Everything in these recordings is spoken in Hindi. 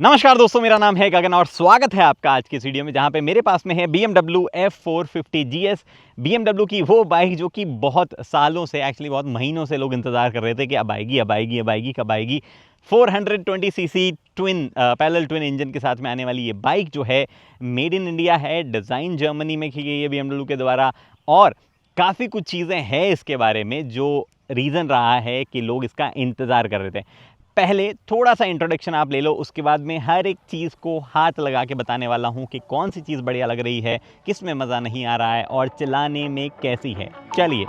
नमस्कार दोस्तों, मेरा नाम है गगन और स्वागत है आपका आज की इस वीडियो में, जहां पे मेरे पास में है BMW F450 GS। BMW की वो बाइक जो कि बहुत सालों से, एक्चुअली बहुत महीनों से लोग इंतज़ार कर रहे थे कि अब आएगी अब आएगी अब आएगी कब आएगी। 420 CC twin parallel twin engine के साथ में आने वाली ये बाइक जो है मेड इन इंडिया है, डिज़ाइन जर्मनी में की गई है BMW के द्वारा। और काफ़ी कुछ चीज़ें हैं इसके बारे में जो रीज़न रहा है कि लोग इसका इंतज़ार कर रहे थे। पहले थोड़ा सा इंट्रोडक्शन आप ले लो, उसके बाद में हर एक चीज़ को हाथ लगा के बताने वाला हूँ कि कौन सी चीज़ बढ़िया लग रही है, किस में मज़ा नहीं आ रहा है और चलाने में कैसी है। चलिए।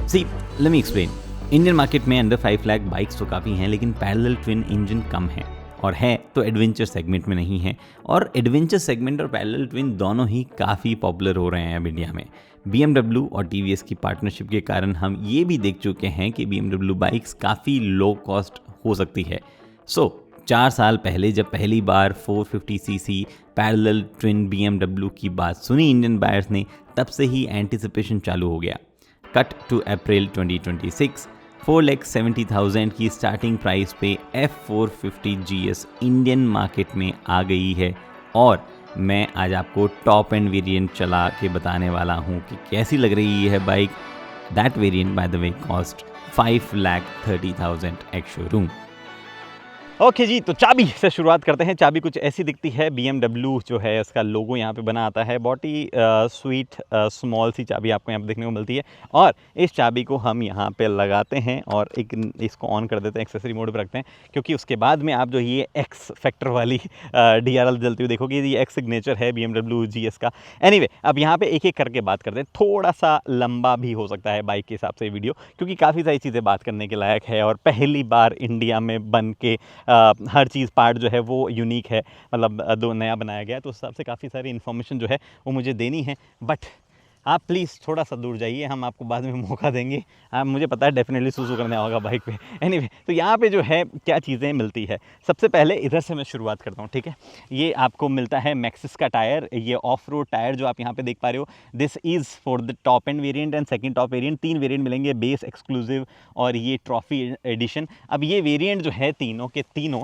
See let me explain. Indian market में अंडर 5 लाख बाइक्स तो काफ़ी हैं, लेकिन पैरेलल ट्विन इंजन कम है, और है तो एडवेंचर सेगमेंट में नहीं है। और एडवेंचर सेगमेंट और पैरेलल ट्विन दोनों ही काफ़ी पॉपुलर हो रहे हैं अब इंडिया में। BMW और TVS की पार्टनरशिप के कारण हम ये भी देख चुके हैं कि BMW बाइक्स काफ़ी लो कॉस्ट हो सकती है। 4 साल पहले जब पहली बार 450cc पैरेलल ट्विन BMW की बात सुनी इंडियन बायर्स ने, तब से ही एंटिसिपेशन चालू हो गया। कट टू अप्रैल 2026, 4,70,000 की स्टार्टिंग प्राइस पे F450 GS इंडियन मार्केट में आ गई है। और मैं आज आपको टॉप एंड वेरिएंट चला के बताने वाला हूँ कि कैसी लग रही है bike. That variant by the way cost 5,30,000 ex showroom. Okay जी, तो चाबी से शुरुआत करते हैं। चाबी कुछ ऐसी दिखती है। BMW जो है उसका लोगो यहाँ पे बना आता है। बहुत ही स्वीट स्मॉल सी चाबी आपको यहाँ पे देखने को मिलती है। और इस चाबी को हम यहाँ पे लगाते हैं और इसको ऑन कर देते हैं, एक्सेसरी मोड पे रखते हैं, क्योंकि उसके बाद में आप जो ये एक्स फैक्टर वाली DRL जलती हुई देखोगे, ये एक्स सिग्नेचर है BMW GS का। एनीवे, अब यहाँ पे एक एक करके बात करते हैं। थोड़ा सा लंबा भी हो सकता है बाइक के हिसाब से वीडियो, क्योंकि काफ़ी सारी चीज़ें बात करने के लायक है और पहली बार इंडिया में बन के हर चीज़ पार्ट जो है वो यूनिक है, मतलब दो नया बनाया गया है, तो उस हिसाब से काफ़ी सारी इन्फॉर्मेशन जो है वो मुझे देनी है। बट आप प्लीज़ थोड़ा सा दूर जाइए, हम आपको बाद में मौका देंगे। मुझे पता है डेफिनेटली सूसू करने होगा बाइक पे। एनीवे, तो यहाँ पे जो है क्या चीज़ें मिलती है, सबसे पहले इधर से मैं शुरुआत करता हूँ, ठीक है। ये आपको मिलता है मैक्सिस का टायर, ये ऑफ रोड टायर जो आप यहाँ पे देख पा रहे हो। This is for the top end variant and second top variant. 3 variant मिलेंगे, बेस, एक्सक्लूसिव और ये ट्रॉफी एडिशन। अब ये वेरिएंट जो है तीनों के तीनों,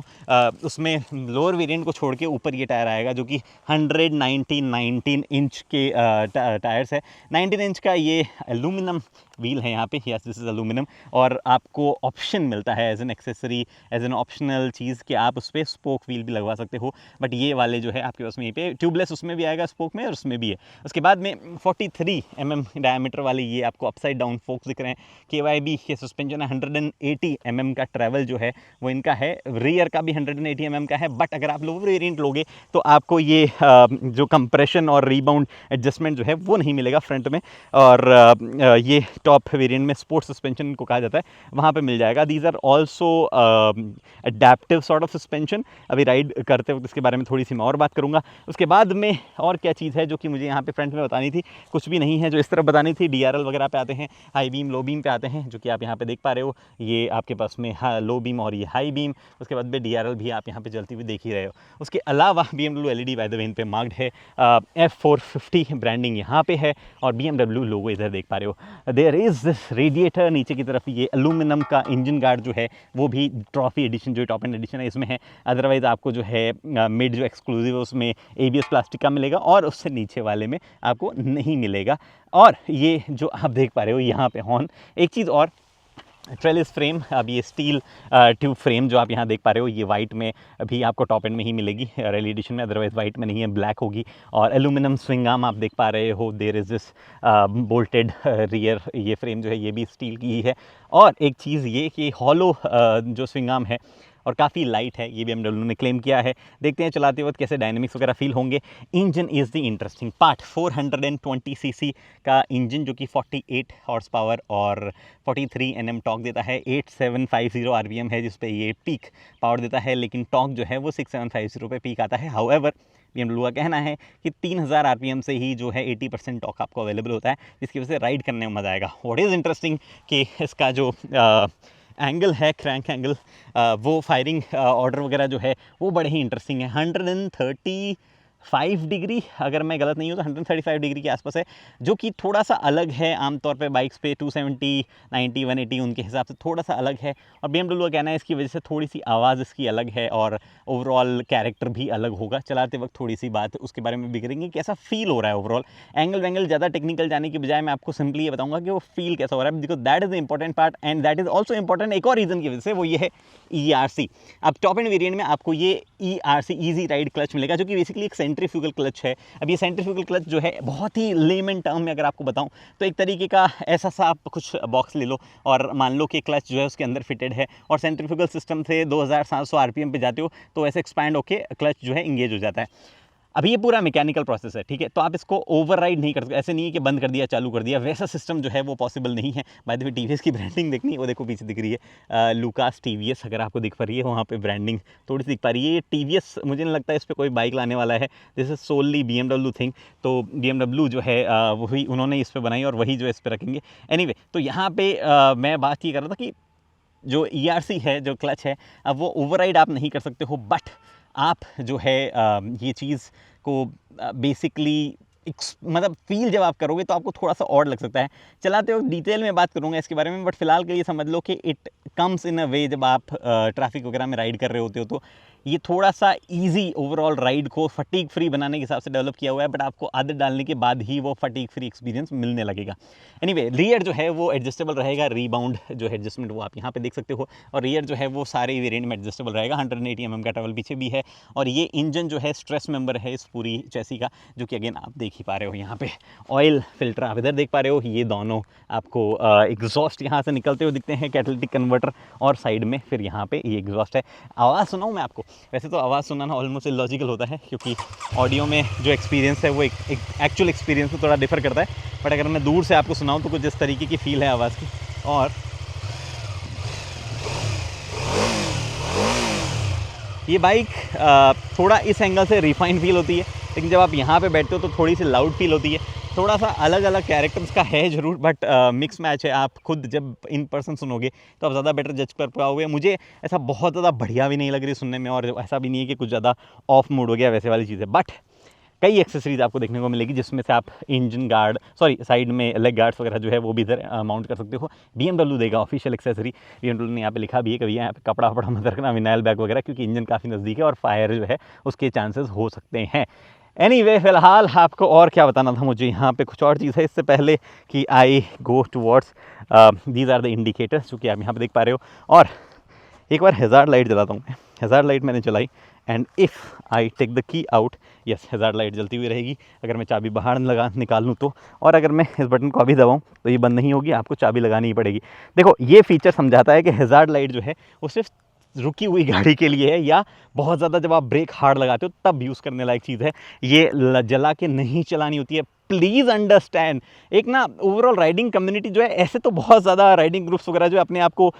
उसमें लोअर वेरिएंट को छोड़ के ऊपर ये टायर आएगा जो कि 119 इंच के टायर्स है। 19 इंच का ये एल्यूमिनियम व्हील है यहाँ पे, यस दिस इज़ एल्यूमिनियम। और आपको ऑप्शन मिलता है as an accessory, as an optional चीज़ कि आप उस पर स्पोक व्हील भी लगवा सकते हो। बट ये वाले जो है आपके पास में यहीं पे ट्यूबलेस उसमें भी आएगा स्पोक में, और उसमें भी है। उसके बाद में 43 mm डायमीटर वाले ये आपको अपसाइड डाउन फोक्स दिख रहे हैं। KYB के सस्पेंशन है। 180 mm का ट्रैवल जो है वो इनका है। रियर का भी 180 mm का है। बट अगर आप लोअर वेरिएंट लोगे तो आपको ये जो कंप्रेशन और रीबाउंड एडजस्टमेंट जो है वो नहीं मिलेगा फ्रंट में। और ये टॉप वेरिएंट में स्पोर्ट्स सस्पेंशन को कहा जाता है, वहाँ पे मिल जाएगा। These are also adaptive sort of suspension. अभी राइड करते वक्त इसके बारे में थोड़ी सी मैं और बात करूँगा। उसके बाद में और क्या चीज़ है जो कि मुझे यहाँ पे फ्रंट में बतानी थी, कुछ भी नहीं है। जो इस तरफ बतानी थी, DRL वगैरह पे आते हैं, हाई बीम लो बीम पे आते हैं, जो कि आप यहाँ पे देख पा रहे हो। ये आपके पास में लो बीम और ये हाई बीम। उसके बाद में DRL भी आप यहाँ पे जलती हुई देख ही रहे हो। उसके अलावा BMW LED by the way इन पे मार्क्ड है। F450 ब्रांडिंग यहाँ पे है और BMW लोगो इधर देख पा रहे हो। देयर इज दिस रेडिएटर नीचे की तरफ, ये एल्यूमिनियम का इंजन गार्ड जो है वो भी ट्रॉफी एडिशन, जो टॉप एंड एडिशन है, इसमें है। अदरवाइज आपको जो है मिड जो एक्सक्लूसिव है उसमें ABS प्लास्टिक का मिलेगा और उससे नीचे वाले में आपको नहीं मिलेगा। और ये जो आप देख पा रहे हो यहाँ पे हॉर्न, एक चीज़ और, ट्रेलिस फ्रेम। अब ये स्टील ट्यूब फ्रेम जो आप यहाँ देख पा रहे हो, ये वाइट में अभी आपको टॉप एंड में ही मिलेगी रैली एडिशन में, अदरवाइज वाइट में नहीं है, ब्लैक होगी। और एल्यूमिनियम स्विंग आर्म आप देख पा रहे हो। There is this bolted rear, ये फ्रेम जो है ये भी स्टील की ही है। और एक चीज़ ये कि हॉलो जो स्विंग आर्म है और काफ़ी लाइट है, ये भी BMW ने क्लेम किया है। देखते हैं चलाते वक्त कैसे डायनेमिक्स वगैरह फील होंगे। Engine is the interesting part. 420 CC का इंजन जो कि 48 हॉर्स पावर और 43 Nm टॉर्क देता है। 8750 RPM है जिस पे ये पीक पावर देता है, लेकिन टॉर्क जो है वो 6750 पे पीक आता है। हाउएवर BMW का कहना है कि 3000 RPM से ही जो है 80% टॉर्क आपको अवेलेबल होता है, जिसकी वजह से राइड करने में मज़ा आएगा। व्हाट इज़ इंटरेस्टिंग कि इसका जो एंगल है, क्रैंक एंगल, वो फायरिंग ऑर्डर वगैरह जो है वो बड़े ही इंटरेस्टिंग है। 130 135 डिग्री, अगर मैं गलत नहीं हूँ तो 135 डिग्री के आसपास है, जो कि थोड़ा सा अलग है आमतौर पे बाइक्स पे 270, 90, 180 उनके हिसाब से थोड़ा सा अलग है। और BMW का कहना है इसकी वजह से थोड़ी सी आवाज़ इसकी अलग है और ओवरऑल कैरेक्टर भी अलग होगा। चलाते वक्त थोड़ी सी बात उसके बारे में भी करेंगे, कैसा फील हो रहा है ओवरऑल। एंगल वैंगल ज़्यादा टेक्निकल जाने की बजाय मैं आपको सिंपली ये बताऊंगा कि वो फील कैसा हो रहा है, because that is the important part and that is also important एक और रीज़न की वजह से, वो ये है ERC। अब टॉप एंड वेरिएंट में आपको ये ERC ईजी राइड क्लच मिलेगा, जो कि बेसिकली एक सेंट्रीफ्यूगल क्लच है। अब ये सेंट्रीफ्यूगल क्लच जो है बहुत ही लेमन टर्म में अगर आपको बताऊं तो एक तरीके का ऐसा सा आप कुछ बॉक्स ले लो और मान लो कि क्लच जो है उसके अंदर फिटेड है और सेंट्रीफ्यूगल सिस्टम से 2700 RPM पे जाते हो तो ऐसे एक्सपैंड होके क्लच जो है इंगेज हो जाता है। अभी ये पूरा मैकेनिकल प्रोसेस है, ठीक है, तो आप इसको ओवरराइड नहीं कर सकते। ऐसे नहीं है कि बंद कर दिया चालू कर दिया, वैसा सिस्टम जो है वो पॉसिबल नहीं है। बाय द वे TVS की ब्रांडिंग देखनी है, वो देखो पीछे दिख रही है लुकास TVS, अगर आपको दिख पा रही है वहाँ पे ब्रांडिंग थोड़ी सी दिख पा रही है। ये TVS मुझे नहीं लगता है इस पर कोई बाइक लाने वाला है, दिस इज सोनली BMW थिंग। तो BMW जो है वही उन्होंने इस पर बनाई और वही जो है इस पर रखेंगे। एनीवे, तो यहाँ पे मैं बात ये कर रहा था कि जो ERC है, जो क्लच है, अब वो ओवरराइड आप नहीं कर सकते हो, बट आप जो है ये चीज़ को बेसिकली मतलब फील जब आप करोगे तो आपको थोड़ा सा ऑड लग सकता है। चलाते हो डिटेल में बात करूंगा इसके बारे में, बट फिलहाल के लिए समझ लो कि इट कम्स इन अ वे, जब आप ट्रैफिक वगैरह में राइड कर रहे होते हो तो ये थोड़ा सा इजी ओवरऑल राइड को फटीग फ्री बनाने के हिसाब से डेवलप किया हुआ है, बट आपको आदत डालने के बाद ही वो फटीग फ्री एक्सपीरियंस मिलने लगेगा। एनीवे, रियर जो है वो एडजस्टेबल रहेगा, रीबाउंड जो है एडजस्टमेंट वो आप यहाँ पे देख सकते हो, और रियर जो है वो सारे वेरिएंट में एडजस्टेबल रहेगा। 180 mm का ट्रैवल पीछे भी है, और ये इंजन जो है स्ट्रेस मेंबर है इस पूरी चैसी का, जो कि अगेन आप देख ही पा रहे हो यहाँ पे। ऑयल फिल्टर आप इधर देख पा रहे हो, ये दोनों आपको एग्जॉस्ट यहाँ से निकलते हुए दिखते हैं, कैटालिटिक कन्वर्टर, और साइड में फिर यहाँ पे ये एग्जॉस्ट है। आवाज़ सुनाऊँ मैं आपको? वैसे तो आवाज़ सुनाना ऑलमोस्ट इलॉजिकल होता है, क्योंकि ऑडियो में जो एक्सपीरियंस है वो एक एक्चुअल एक्सपीरियंस में थोड़ा डिफर करता है, बट अगर मैं दूर से आपको सुनाऊँ तो कुछ इस तरीके की फील है आवाज़ की। और ये बाइक थोड़ा इस एंगल से रिफाइंड फील होती है, लेकिन जब आप यहाँ पे बैठते हो तो थोड़ी सी लाउड फील होती है। थोड़ा सा अलग अलग कैरेक्टर्स का है ज़रूर, बट मिक्स मैच है। आप खुद जब इन पर्सन सुनोगे तो आप ज़्यादा बेटर जज कर पाओगे। मुझे ऐसा बहुत ज़्यादा बढ़िया भी नहीं लग रही सुनने में, और ऐसा भी नहीं है कि कुछ ज़्यादा ऑफ मूड हो गया, वैसे वाली चीज़ है। बट कई एक्सेसरीज आपको देखने को मिलेगी, जिसमें से आप इंजन गार्ड, साइड में लेग गार्ड्स वगैरह जो है वो भी इधर माउंट कर सकते हो। BMW देगा ऑफिशियल एक्सेसरी, BMW ने यहाँ पे लिखा भी है, कभी यहाँ पे कपड़ा वपड़ा मत रखना, विनाइल बैग वगैरह, क्योंकि इंजन काफ़ी नज़दीक है और फायर जो है उसके चांसेस हो सकते हैं। एनीवे, फिलहाल आपको और क्या बताना था मुझे, यहाँ पे कुछ और चीज़ है इससे पहले कि I go towards, these are the indicators जो कि आप यहाँ पे देख पा रहे हो। और एक बार हैज़ार्ड लाइट जलाता हूँ मैं। हैज़ार्ड लाइट मैंने चलाई, and if I take the key out, yes, hazard light जलती हुई रहेगी अगर मैं चाबी बाहर निकाल लूँ तो, और अगर मैं इस बटन को अभी दबाऊँ तो ये बंद नहीं होगी, आपको चाबी लगानी ही पड़ेगी। देखो, ये फीचर समझाता है कि हैज़ार्ड लाइट जो है वो सिर्फ रुकी हुई गाड़ी के लिए है, या बहुत ज़्यादा जब आप ब्रेक हार्ड लगाते हो तब यूज़ करने लायक चीज़ है। ये जला के नहीं चलानी होती है, प्लीज़ अंडरस्टैंड। एक ना ओवरऑल राइडिंग कम्युनिटी जो है, ऐसे तो बहुत ज़्यादा राइडिंग ग्रुप्स वगैरह जो है अपने आप को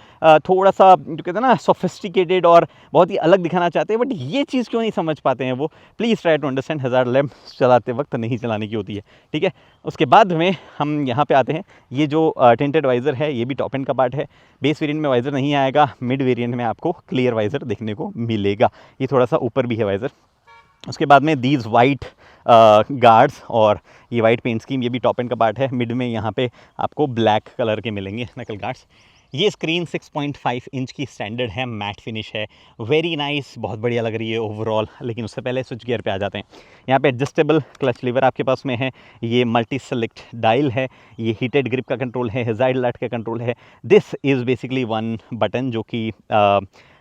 थोड़ा सा जो कहते हैं ना सोफिस्टिकेटेड और बहुत ही अलग दिखाना चाहते हैं, बट ये चीज़ क्यों नहीं समझ पाते हैं वो? Please try to understand, hazard lamp चलाते वक्त नहीं चलाने की होती है, ठीक है। उसके बाद में हम यहाँ पे आते हैं, ये जो टिंटेड वाइज़र है ये भी टॉप एंड का पार्ट है। बेस वेरिएंट में वाइज़र नहीं आएगा, मिड वेरिएंट में आपको क्लियर वाइज़र देखने को मिलेगा। ये थोड़ा सा ऊपर भी है वाइज़र। उसके बाद में दीज वाइट गार्ड्स और ये वाइट पेंट स्कीम, ये भी टॉप एंड का पार्ट है। मिड में यहाँ पे आपको ब्लैक कलर के मिलेंगे नकल गार्ड्स। ये स्क्रीन 6.5 इंच की स्टैंडर्ड है, मैट फिनिश है, वेरी नाइस, बहुत बढ़िया लग रही है ओवरऑल। लेकिन उससे पहले स्विच गियर पे आ जाते हैं। यहाँ पे एडजस्टेबल क्लच लीवर आपके पास में है, ये मल्टी सेलेक्ट डायल है, ये हीटेड ग्रिप का कंट्रोल है, हैज़ार्ड लाइट का कंट्रोल है। This is basically one button जो कि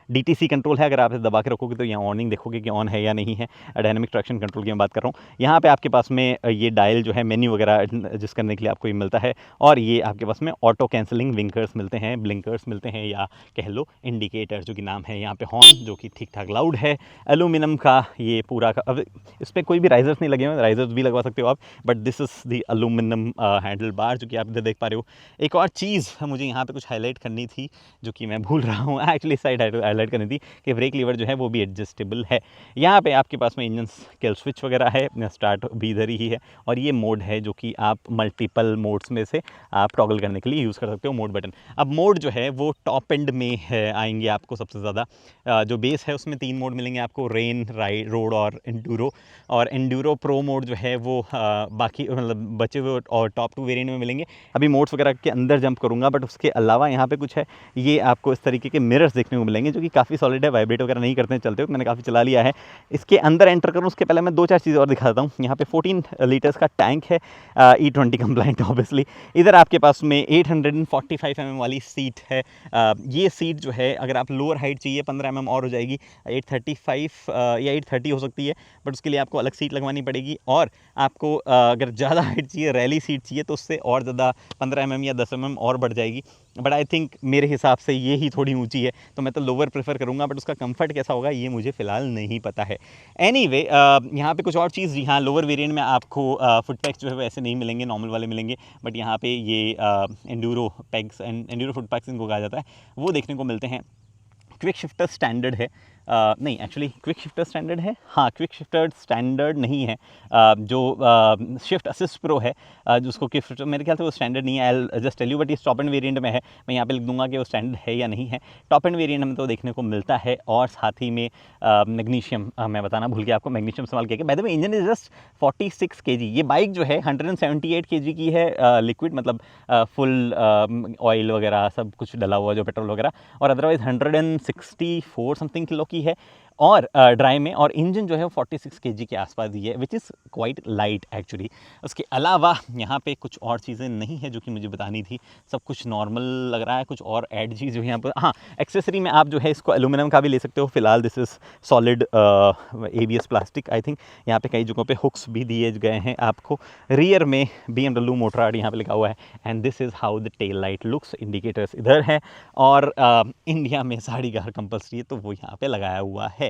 DTC कंट्रोल है। अगर आप इसे दबा के रखोगे तो यहाँ वार्निंग देखोगे कि ऑन है या नहीं है। डायनामिक ट्रैक्शन कंट्रोल की मैं बात कर रहा हूँ। यहाँ पे आपके पास में ये डायल जो है मेन्यू वगैरह एडजस्ट करने के लिए आपको ये मिलता है, और ये आपके पास में ऑटो कैंसलिंग विंकर्स मिलते हैं, ब्लिंकर्स मिलते हैं, या कह लो इंडिकेटर जो कि नाम है। यहाँ पे हॉर्न जो कि ठीक ठाक लाउड है, एल्यूमिनियम का ये पूरा का। अब इस पर कोई भी राइजर्स नहीं लगे हुए, राइजर्स भी लगवा सकते हो आप, but this is the aluminium handle bar जो कि आप इधर देख पा रहे हो। एक और चीज़ मुझे यहाँ पे कुछ हाईलाइट करनी थी जो कि मैं भूल रहा हूँ, एक्चुअली साइड हाईलाइट हाईलाइट करनी थी कि ब्रेक लीवर जो है वो भी एडजस्टेबल है। यहाँ पे आपके पास में इंजन किल स्विच वगैरह है, स्टार्ट भी इधर ही है, और ये मोड है जो कि आप मल्टीपल मोड्स में से आप टॉगल करने के लिए यूज़ कर सकते हो मोड बटन। अब मोड जो है वो टॉप एंड में है आएंगे आपको सबसे ज़्यादा। जो बेस है उसमें 3 मोड मिलेंगे आपको, रेन, राइड, रोड और एंडूरो। और एंडूरो प्रो मोड जो है वो बाकी मतलब बचे हुए और टॉप 2 वेरिएंट में मिलेंगे। अभी मोड्स वगैरह के अंदर जंप करूँगा, बट उसके अलावा यहाँ पे कुछ है, ये आपको इस तरीके के मिरर्स देखने को मिलेंगे जो कि काफ़ी सॉलिड है, वाइब्रेट वगैरह नहीं करते हैं, चलते हो, मैंने काफ़ी चला लिया है। इसके अंदर एंटर करूँ उसके पहले मैं 2-4 चीज़ें और दिखाता हूँ। यहाँ पे 14 लीटर्स का टैंक है, E20 कंप्लाइंट ऑब्वियसली। इधर आपके पास में 845 mm वाली सीट है। ये सीट जो है अगर आप लोअर हाइट चाहिए 15 mm और हो जाएगी, 835 या 830 हो सकती है, बट उसके लिए आपको अलग सीट लगवानी पड़ेगी। और आपको अगर ज़्यादा हाइट चाहिए, रैली सीट चाहिए, तो उससे और ज़्यादा 15 mm या 10 mm और बढ़ जाएगी। बट आई थिंक मेरे हिसाब से ये ही थोड़ी ऊंची है, तो मैं तो लोअर प्रेफर करूँगा, बट उसका कंफर्ट कैसा होगा ये मुझे फ़िलहाल नहीं पता है। एनीवे यहाँ पे कुछ और चीज़, जी हाँ, लोअर वेरिएंट में आपको फुट पैक्स जो है वैसे नहीं मिलेंगे, नॉर्मल वाले मिलेंगे, बट यहाँ पे ये एंडूरो पैक्स एंड एंडूरो फुट पैक्स इनको कहा जाता है, वो देखने को मिलते हैं। क्विक शिफ्टर स्टैंडर्ड है, नहीं एक्चुअली क्विक शिफ्टर स्टैंडर्ड है, हाँ क्विक शिफ्टर स्टैंडर्ड नहीं है, जो शिफ्ट असिस्ट प्रो है, जिसको क्विक शिफ्टर मेरे ख्याल से वो स्टैंडर्ड नहीं है, I just tell you, but ये टॉप एंड वेरिएंट में है। मैं यहाँ पे लिख दूंगा कि वो स्टैंडर्ड है या नहीं है। टॉप एंड वेरिएंट में तो देखने को मिलता है, और साथ ही में मैग्नीशियम, मैं बताना भूल गया आपको, मैग्नीशियम इस्तेमाल किया। Bye the way engine is just 46 kg। ये बाइक जो है 178 kg की है, लिक्विड मतलब फुल ऑयल वगैरह सब कुछ डला हुआ जो पेट्रोल वगैरह, और अदरवाइज 164 समथिंग किलो की है, और ड्राई में। और इंजन जो है 46 kg के आसपास ही है, which is quite light actually. उसके अलावा यहाँ पे कुछ और चीज़ें नहीं है जो कि मुझे बतानी थी, सब कुछ नॉर्मल लग रहा है। कुछ और ऐड चीज़ जो यहाँ पर, हाँ एक्सेसरी में आप जो है इसको एलुमिनियम का भी ले सकते हो, फिलहाल this is solid ABS plastic. I think यहाँ पे कई जगहों पे हुक्स भी दिए गए हैं आपको। रियर में BMW मोटराड यहाँ पे लिखा हुआ है, and this is how the tail light looks. Indicators इधर है, और इंडिया में साड़ी का कंपल्सरी है तो वो यहाँ पे लगाया हुआ है।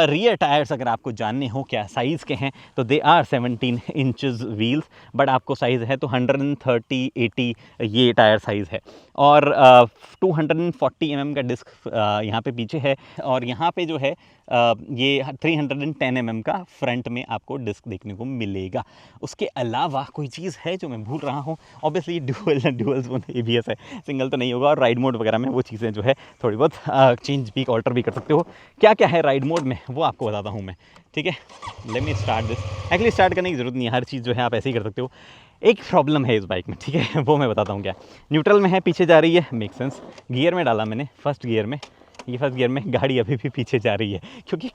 रियर टायर्स अगर आपको जानने हो क्या साइज़ के हैं, तो they are 17 inches wheels, but आपको साइज़ है तो 130-80 ये टायर साइज़ है। और 240 mm का डिस्क यहाँ पे पीछे है, और यहाँ पे जो है ये 310 mm का फ्रंट में आपको डिस्क देखने को मिलेगा। उसके अलावा कोई चीज़ है जो मैं भूल रहा हूँ, ऑब्वियसली ड्यूअल ABS है, सिंगल तो नहीं होगा। और राइड मोड वगैरह में वो चीज़ें जो है थोड़ी बहुत चेंज भी ऑल्टर भी कर सकते हो। क्या क्या है राइड मोड में वो आपको बताता हूँ मैं, ठीक है। Let me start this. Actually start करने की ज़रूरत नहीं है, हर चीज़ जो है आप ऐसे ही कर सकते हो। एक प्रॉब्लम है इस बाइक में, ठीक है, वो मैं बताता हूँ क्या। न्यूट्रल में है, पीछे जा रही है, मेक सेंस। गियर में डाला मैंने फर्स्ट गियर में, ये फर्स्ट गियर में, गाड़ी अभी भी पीछे जा रही है क्योंकि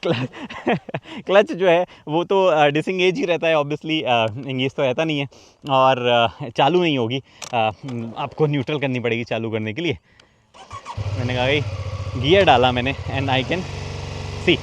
क्लच जो है वो तो डिसंगेज ही रहता है, ऑब्वियसली इंगेज तो रहता नहीं है, और चालू नहीं होगी, आपको न्यूट्रल करनी पड़ेगी चालू करने के लिए। मैंने कहा भाई गियर डाला मैंने, and I can see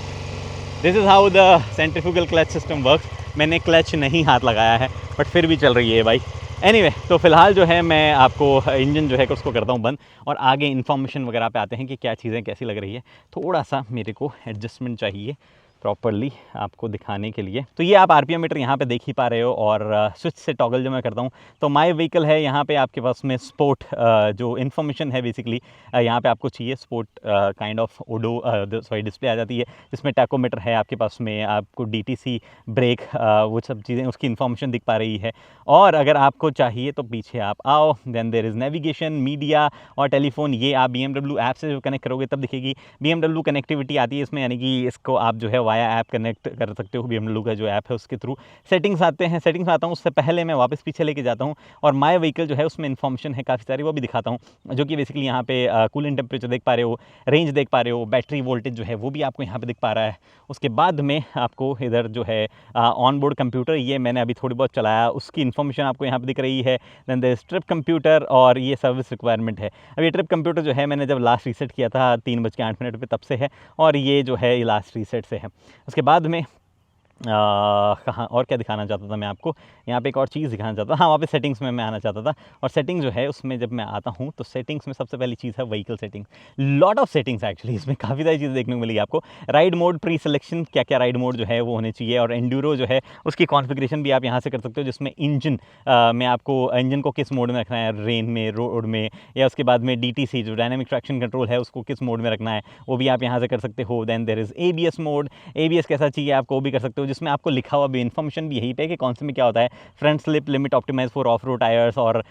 this is how the centrifugal clutch system works. मैंने क्लच नहीं हाथ लगाया है, बट फिर भी चल रही है बाइक। एनीवे, तो फिलहाल जो है मैं आपको इंजन जो है उसको करता हूँ बंद, और आगे इन्फॉर्मेशन वगैरह पे आते हैं कि क्या चीज़ें कैसी लग रही है। थोड़ा सा मेरे को एडजस्टमेंट चाहिए प्रॉपरली आपको दिखाने के लिए। तो ये आप RPM मीटर यहाँ पे देख ही पा रहे हो, और स्विच से टॉगल जो मैं करता हूँ, तो माय व्हीकल है यहाँ पे आपके पास में स्पोर्ट जो इन्फॉर्मेशन है बेसिकली यहाँ पे आपको चाहिए। Sport kind of odo sorry display आ जाती है, जिसमें टैकोमीटर है आपके पास में, आपको DTC ब्रेक वो सब चीज़ें उसकी इन्फॉर्मेशन दिख पा रही है। और अगर आपको चाहिए तो पीछे आप आओ, then there is navigation, media और टेलीफोन। ये आप BMW ऐप से जो कनेक्ट करोगे तब दिखेगी। BMW कनेक्टिविटी आती है इसमें, यानी कि इसको आप जो है वाया ऐप कनेक्ट कर सकते हो। BMW का जो ऐप है उसके थ्रू सेटिंग्स आते हैं। सेटिंग्स में आता हूँ उससे पहले मैं वापस पीछे लेके जाता हूँ, और माय व्हीकल जो है उसमें इन्फॉर्मेशन है काफ़ी सारी, वो भी दिखाता हूँ, जो कि बेसिकली यहाँ पे कूलिंग टेम्परेचर देख पा रहे हो, रेंज देख पा रहे हो, बैटरी वोल्टेज जो है वो भी आपको यहाँ पे दिख पा रहा है। उसके बाद में आपको इधर जो है ऑन बोर्ड कंप्यूटर, ये मैंने अभी थोड़ी बहुत चलाया, उसकी इन्फॉर्मेशन आपको यहाँ पे दिख रही है। Then there is trip computer, और ये सर्विस रिक्वायरमेंट है। अब ये ट्रिप कंप्यूटर जो है मैंने जब लास्ट रीसेट किया था 3:08 पे तब से है, और ये जो है ये लास्ट रीसेट से है। उसके बाद में कहाँ और क्या दिखाना चाहता था मैं आपको, यहाँ पे एक और चीज़ दिखाना चाहता था, हाँ वहाँ पे सेटिंग्स में मैं आना चाहता था। और सेटिंग जो है उसमें जब मैं आता हूँ तो सेटिंग्स में सबसे पहली चीज़ है vehicle settings. Lot of settings actually, इसमें काफ़ी सारी चीज़ें देखने को मिलेगी आपको। राइड मोड प्री सिलेक्शन, क्या क्या राइड मोड जो है वो होने चाहिए, और एंड्यूरो जो है उसकी कॉन्फ़िगरेशन भी आप यहाँ से कर सकते हो, जिसमें इंजन में आपको इंजन को किस मोड में रखना है, रेन में, रोड में, या उसके बाद में DTC जो डायनेमिक ट्रैक्शन कंट्रोल है उसको किस मोड में रखना है, वो भी आप यहाँ से कर सकते हो। Then there is ABS mode, ABS कैसा चाहिए आपको वो भी कर सकते हो, जिसमें आपको लिखा हुआ भी इन्फॉर्मेशन भी यहीं पे कि कौन से में क्या होता है। Front slip limit optimise for off road tyres, और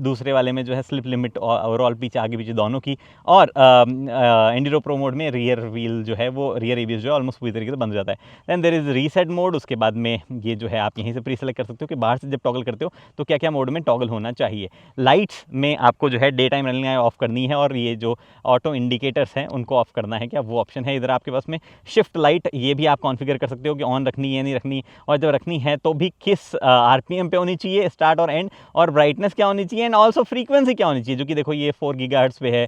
दूसरे वाले में जो है स्लिप लिमिट ओवरऑल पीछे आगे पीछे दोनों की, और एंड्यूरो प्रो मोड में रियर व्हील जो है वो रियर ABS जो है ऑलमोस्ट पूरी तरीके से बंद हो जाता है। Then there is reset mode, उसके बाद में ये जो है आप यहीं से प्री सेलेक्ट कर सकते हो कि बाहर से जब टॉगल करते हो तो क्या क्या मोड में टॉगल होना चाहिए। लाइट्स में आपको जो है day time running light of करनी है, और ये जो ऑटो इंडिकेटर्स हैं उनको ऑफ करना है, क्या वो ऑप्शन है इधर आपके पास में। शिफ्ट लाइट ये भी आप कॉन्फ़िगर कर सकते हो कि ऑन रखनी है नहीं रखनी, और जब रखनी है तो भी किस RPM पे होनी चाहिए, स्टार्ट और एंड, और ब्राइटनेस क्या होनी चाहिए, एंड ऑल्सो फ्रीक्वेंसी क्या होनी चाहिए, जो कि देखो ये 4 गीगाहर्ट्ज़ पे है,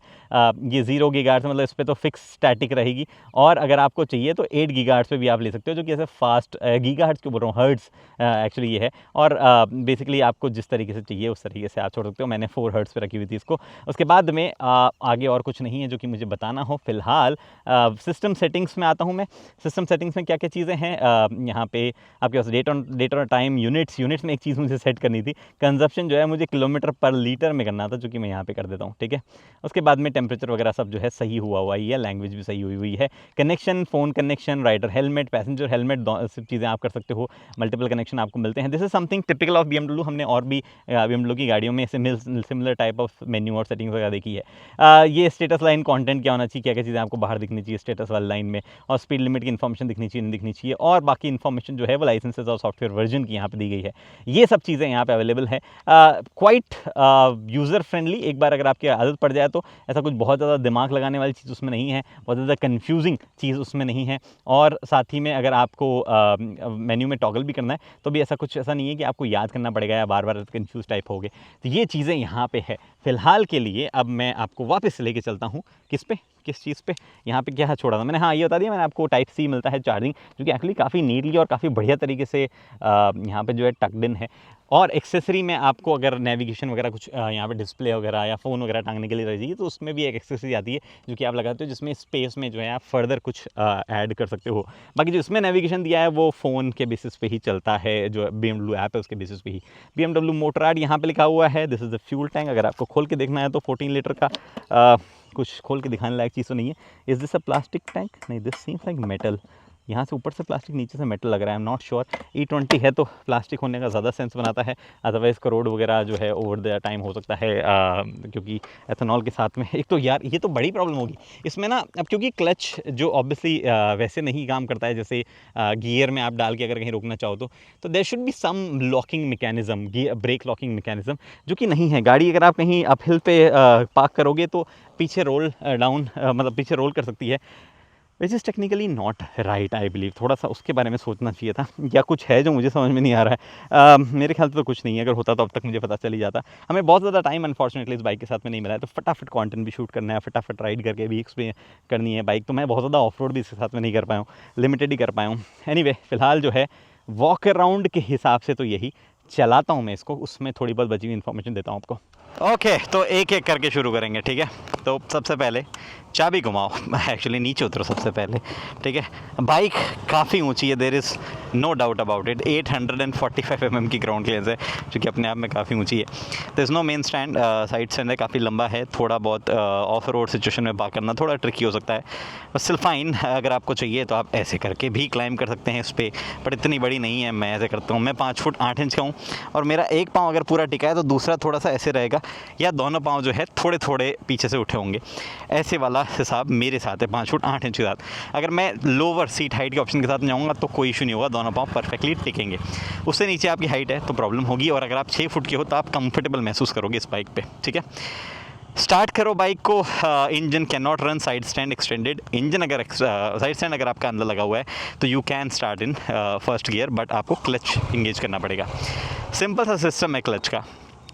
ये 0 गीगाहर्ट्ज़ मतलब इस पर तो फिक्स स्टैटिक रहेगी, और अगर आपको चाहिए तो 8 गीगाहर्ट्ज़ पे भी आप ले सकते हो, जो कि ऐसे फास्ट गीगाहर्ट्ज़ क्यों बोल रहा हूँ, हर्ट्ज़ एक्चुअली ये है। और बेसिकली आपको जिस तरीके से चाहिए उस तरीके से आप छोड़ सकते हो। मैंने 4 हर्ट्ज़ पे रखी हुई थी इसको। उसके बाद में आगे और कुछ नहीं है जो कि मुझे बताना हो फिलहाल। सिस्टम सेटिंग्स में आता हूँ मैं। सिस्टम सेटिंग्स में क्या क्या चीज़ें हैं, यहाँ पे आपके पास डेट और टाइम, यूनिट्स में एक चीज़ मुझे सेट करनी थी। कंजप्शन जो है मुझे किलोमीटर पर लीटर में करना था, जो कि मैं यहाँ पे कर देता हूँ, ठीक है। उसके बाद में टेम्परेचर वगैरह सब जो है सही हुआ ही है, लैंग्वेज भी सही हुई है। Connection, phone connection, rider helmet, passenger helmet, सब चीज़ें आप कर सकते हो। मल्टीपल कनेक्शन आपको मिलते हैं। This is something typical of BMW। हमने और भी BMW की गाड़ियों में सिमिलर टाइप ऑफ मेन्यू और सेटिंग्स वगैरह देखी है। ये स्टेटस लाइन कंटेंट क्या होना चाहिए, क्या क्या चीज़ें आपको बाहर दिखनी चाहिए स्टेटस वाली लाइन में, और स्पीड लिमिट की इन्फॉर्मेशन दिखनी चाहिए नहीं दिखनी चाहिए, और बाकी इन्फॉर्मेशन जो है वो लाइसेंसेज और सॉफ्टवेयर वर्जन की यहाँ पे दी गई है। ये सब चीज़ें यहाँ पे अवेलेबल है। Quite user friendly. एक बार अगर आपकी आदत पड़ जाए तो ऐसा कुछ बहुत ज़्यादा दिमाग लगाने वाली चीज़ उसमें नहीं है, बहुत ज़्यादा कन्फ्यूजिंग चीज़ उसमें नहीं है। और साथ ही में अगर आपको मेन्यू में टॉगल भी करना है तो भी ऐसा नहीं है कि आपको याद करना पड़ेगा या बार बार कन्फ्यूज टाइप होगे। तो ये चीज़ें यहाँ पे है फ़िलहाल के लिए। अब मैं आपको वापस लेके चलता हूँ किस चीज़ पे, यहाँ पे क्या छोड़ा था मैंने, हाँ ये बता दिया मैंने आपको टाइप C मिलता है चार्जिंग, जो कि एक्चुअली काफ़ी नीटली और काफ़ी बढ़िया तरीके से यहाँ पे जो है टक्ड इन है। और एक्सेसरी में आपको अगर नेविगेशन वगैरह कुछ यहाँ पे डिस्प्ले वगैरह या फ़ोन वगैरह टांगने के लिए रह जाइए तो उसमें भी एक एक्सेसरी आती है जो कि आप लगाते हो, जिसमें स्पेस में जो है आप फर्दर कुछ ऐड कर सकते हो। बाकी जो इसमें नेविगेशन दिया है वो फ़ोन के बेसिस पे ही चलता है, जो BMW ऐप है उसके बेसिस पे ही। BMW मोटराड यहाँ पे लिखा हुआ है। This is the fuel tank. अगर आपको खोल के देखना है तो 14 लीटर का कुछ खोल के दिखाने लायक चीज़ तो नहीं है। Is this a plastic tank? नहीं, दिस सीम्स लाइक मेटल। यहाँ से ऊपर से प्लास्टिक, नीचे से मेटल लग रहा है। I am not sure. E20 है तो प्लास्टिक होने का ज़्यादा सेंस बनाता है, अदरवाइज़ करोड़ वगैरह जो है ओवर द टाइम हो सकता है, क्योंकि एथेनॉल के साथ में। एक तो यार ये तो बड़ी प्रॉब्लम होगी इसमें ना, अब क्योंकि क्लच जो ऑब्वियसली वैसे नहीं काम करता है जैसे गियर में आप डाल के अगर कहीं रोकना चाहो तो there should be some locking mechanism, brake locking mechanism, जो कि नहीं है। गाड़ी अगर आप कहीं अपहिल पे पार्क करोगे तो पीछे रोल डाउन मतलब पीछे रोल कर सकती है, which is technically not right I believe. थोड़ा सा उसके बारे में सोचना चाहिए था, या कुछ है जो मुझे समझ में नहीं आ रहा है। मेरे ख्याल से तो कुछ नहीं है, अगर होता तो अब तक मुझे पता चल ही जाता। हमें बहुत ज़्यादा टाइम अनफॉर्चुनेटली इस बाइक के साथ में नहीं मिला है, तो फटाफट कंटेंट भी शूट करना है, फटाफट राइड करके भी एक्सपीरियंस करनी है बाइक। तो मैं बहुत ज़्यादा ऑफ रोड भी इसके साथ में नहीं कर पाया हूँ, लिमिटेड ही कर पाया हूँ। एनीवे फ़िलहाल जो है वॉक अराउंड के हिसाब से तो यही चलाता हूँ मैं इसको, उसमें थोड़ी बहुत बची हुई इन्फॉर्मेशन देता हूँ आपको। ओके, तो एक एक करके शुरू करेंगे, ठीक है। तो सबसे पहले चाबी घुमाओ, एक्चुअली नीचे उतरो सबसे पहले, ठीक है। बाइक काफ़ी ऊंची है, there is no doubt about it. 845 mm की ग्राउंड क्लियरेंस है, जो कि अपने आप में काफ़ी ऊंची है। There is no main stand, side stand है, काफ़ी लंबा है। थोड़ा बहुत ऑफ रोड सिचुएशन में पार्क करना थोड़ा ट्रिकी हो सकता है, बस स्टिल फाइन। अगर आपको चाहिए तो आप ऐसे करके भी क्लाइंब कर सकते हैं इस पर, बट इतनी बड़ी नहीं है। मैं ऐसे करता हूँ, मैं 5 फुट 8 इंच का हूँ, और मेरा एक पाँव अगर पूरा टिका है तो दूसरा थोड़ा सा ऐसे रहेगा, या दोनों पाँव जो है थोड़े थोड़े पीछे से उठे होंगे। ऐसे वाला हिसाब मेरे साथ है 5 फुट 8 इंच के साथ। अगर मैं लोअर सीट हाइट के ऑप्शन के साथ जाऊँगा तो कोई इशू नहीं होगा, दोनों पाँव परफेक्टली टिकेंगे। उससे नीचे आपकी हाइट है तो प्रॉब्लम होगी, और अगर आप 6 फुट के हो तो आप कंफर्टेबल महसूस करोगे इस बाइक पे, ठीक है। स्टार्ट करो बाइक को। Engine can not run side stand extended. Engine अगर साइड स्टैंड अगर आपका अंदर लगा हुआ है तो you can start in first gear, but आपको क्लच इंगेज करना पड़ेगा। सिंपल सा सिस्टम है क्लच का।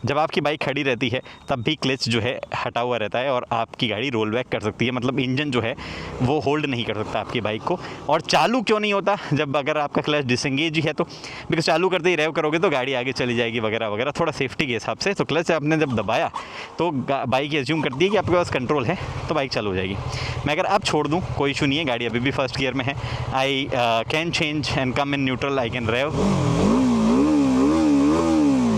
जब आपकी बाइक खड़ी रहती है तब भी क्लच जो है हटा हुआ रहता है और आपकी गाड़ी रोल बैक कर सकती है, मतलब इंजन जो है वो होल्ड नहीं कर सकता आपकी बाइक को। और चालू क्यों नहीं होता जब अगर आपका क्लच डिसंगेज ही है तो, बिकॉज चालू करते ही रेव करोगे तो गाड़ी आगे चली जाएगी वगैरह वगैरह, थोड़ा सेफ्टी के हिसाब से। तो क्लच आपने जब दबाया तो बाइक एज्यूम करती है कि आपके पास कंट्रोल है तो बाइक चालू हो जाएगी। मैं अगर अब छोड़ दूँ कोई इशू नहीं है, गाड़ी अभी भी फर्स्ट गियर में है। I can change and come in neutral, I can rev,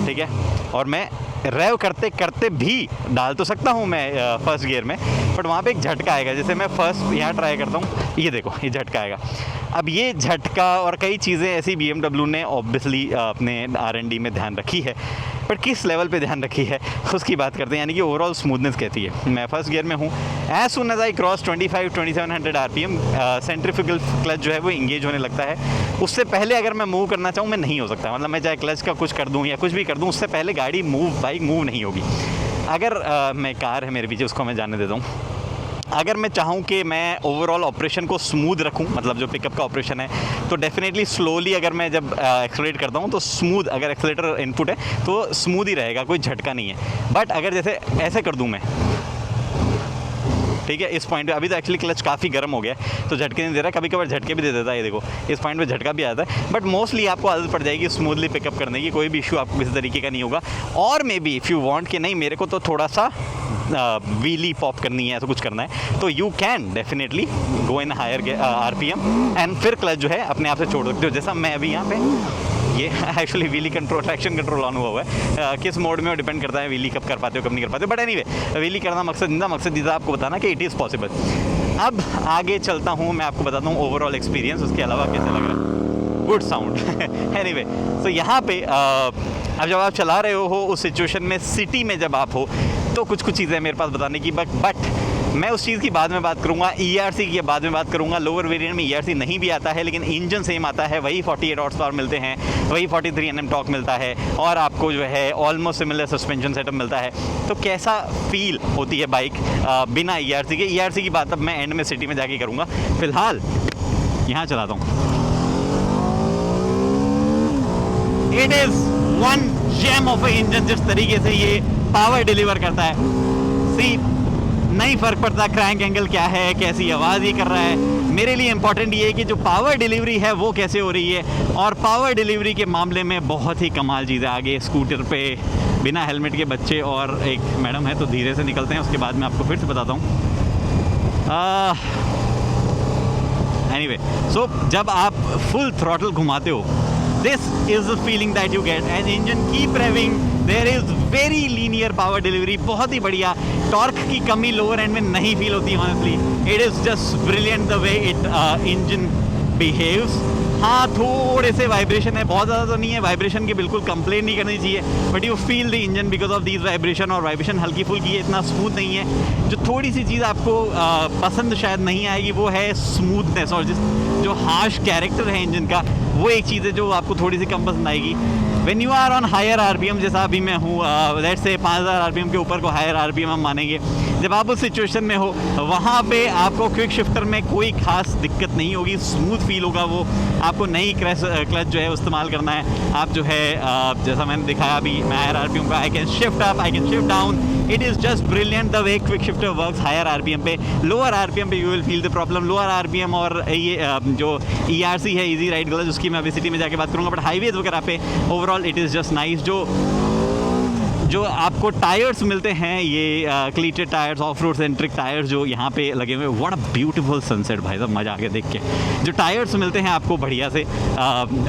ठीक है। और मैं रेव करते करते भी डाल तो सकता हूँ मैं फर्स्ट गियर में, बट वहाँ पे एक झटका आएगा। जैसे मैं फर्स्ट यहाँ ट्राई करता हूँ, ये देखो ये झटका आएगा। अब ये झटका और कई चीज़ें ऐसी BMW ने ऑब्वियसली अपने R&D में ध्यान रखी है, पर किस लेवल पे ध्यान रखी है उसकी बात करते हैं, यानी कि ओवरऑल स्मूथनेस कहती है। मैं फर्स्ट गियर में हूँ, as soon as I cross 2700 RPM centrifugal clutch जो है वो इंगेज होने लगता है। उससे पहले अगर मैं मूव करना चाहूँ मैं नहीं हो सकता, मतलब मैं चाहे क्लच का कुछ कर दूँ या कुछ भी कर दूँ, उससे पहले गाड़ी बाइक मूव नहीं होगी। अगर मैं कार है मेरे पीछे, उसको मैं जाने देता हूँ। अगर मैं चाहूँ कि मैं ओवरऑल ऑपरेशन को स्मूथ रखूँ, मतलब जो पिकअप का ऑपरेशन है, तो डेफिनेटली स्लोली अगर मैं जब एक्सेलरेट करता हूँ तो स्मूथ, अगर एक्सेलेटर इनपुट है तो स्मूथ ही रहेगा, कोई झटका नहीं है। बट अगर जैसे ऐसे कर दूँ मैं, ठीक है, इस पॉइंट पे अभी तो एक्चुअली क्लच काफ़ी गर्म हो गया है तो झटके नहीं दे रहा, कभी कभार झटके भी दे देता है। ये देखो इस पॉइंट पे झटका भी आता है, बट मोस्टली आपको आदत पड़ जाएगी स्मूथली पिकअप करने की, कोई भी इशू आपको किसी तरीके का नहीं होगा। और may be if you want कि नहीं मेरे को तो थोड़ा सा व्हीली पॉप करनी है, ऐसा कुछ करना है, तो you can definitely go in higher RPM and फिर क्लच जो है अपने आप से छोड़ सकते हो। जैसा मैं अभी यहाँ पे, ये actually wheelie control, traction control on हुआ है, किस मोड में वो डिपेंड करता है व्हीली कब कर पाते हो कब नहीं कर पाते हो। बट एनीवे व्हीली करना मकसद ये था आपको बताना कि इट इज़ पॉसिबल। अब आगे चलता हूँ, मैं आपको बताता हूँ ओवरऑल एक्सपीरियंस, उसके अलावा कैसे लग रहा है, गुड साउंड। एनीवे तो यहाँ पे अब जब आप चला रहे हो उस सिचुएशन में, सिटी में जब आप हो, तो कुछ चीज़ें मेरे पास बताने की, बट मैं उस चीज़ की बाद में बात करूँगा, ERC की बाद में बात करूँगा। लोअर वेरिएंट में ERC नहीं भी आता है, लेकिन इंजन सेम आता है, वही 48 हॉर्स पावर मिलते हैं, वही 43 Nm टॉर्क मिलता है, और आपको जो है ऑलमोस्ट सिमिलर सस्पेंशन सेटअप मिलता है। तो कैसा फील होती है बाइक बिना ERC के? ERC की बात अब मैं एंड में सिटी में जाके करूँगा, फिलहाल यहाँ चलाता हूँ। It is one gem of a engine, जिस तरीके से ये पावर डिलीवर करता है। सी, नहीं फ़र्क पड़ता क्रैंक एंगल क्या है, कैसी आवाज़ ये कर रहा है, मेरे लिए इंपॉर्टेंट ये है कि जो पावर डिलीवरी है वो कैसे हो रही है। और पावर डिलीवरी के मामले में बहुत ही कमाल चीज़ है। आगे स्कूटर पे बिना हेलमेट के बच्चे और एक मैडम है, तो धीरे से निकलते हैं, उसके बाद मैं आपको फिर से बताता हूँ। एनीवे, सो जब आप फुल थ्रॉटल घुमाते हो, this is the feeling that you get as engine keep revving, there is very linear power delivery, बहुत ही बढ़िया। टॉर्क की कमी लोअर एंड में नहीं फील होती honestly, it is just brilliant the way it engine behaves। हाँ, थोड़े से वाइब्रेशन है, बहुत ज़्यादा तो नहीं है, वाइब्रेशन की बिल्कुल कंप्लेन नहीं करनी चाहिए, but you feel the engine because of these vibration, और वाइब्रेशन हल्की फुल्की है, इतना स्मूथ नहीं है। जो थोड़ी सी चीज़ आपको पसंद शायद नहीं आएगी वो है स्मूथनेस, और जो हार्श कैरेक्टर है इंजन का, वो एक चीज़ है जो आपको थोड़ी सी कम पसंद आएगी। When you are on higher RPM, जैसा अभी मैं हूँ, लेट्स से 5000 RPM के ऊपर को हायर RPM हम मानेंगे, जब आप उस सिचुएशन में हो वहाँ पे आपको क्विक शिफ्टर में कोई खास दिक्कत नहीं होगी, स्मूथ फील होगा वो। आपको नई क्लच जो है इस्तेमाल करना है, आप जो है जैसा मैंने दिखाया अभी, मैं हायर RPM का I can shift up, I can shift down, it is just brilliant the way quick shifter works higher RPM पे। लोअर RPM पे you will feel the problem. Lower RPM और ये जो ERC है, इजी राइड गलत, उसकी मैं अभी सिटी में जाके बात करूँगा, बट हाईवेज वगैरह पे overall it is just nice. जो आपको टायर्स मिलते हैं, ये cleated tyres, off road centric tyres जो यहाँ पे लगे हुए, व्हाट अ ब्यूटीफुल सनसेट भाई साहब, मज़ा आ गया देख के। जो टायर्स मिलते हैं आपको बढ़िया से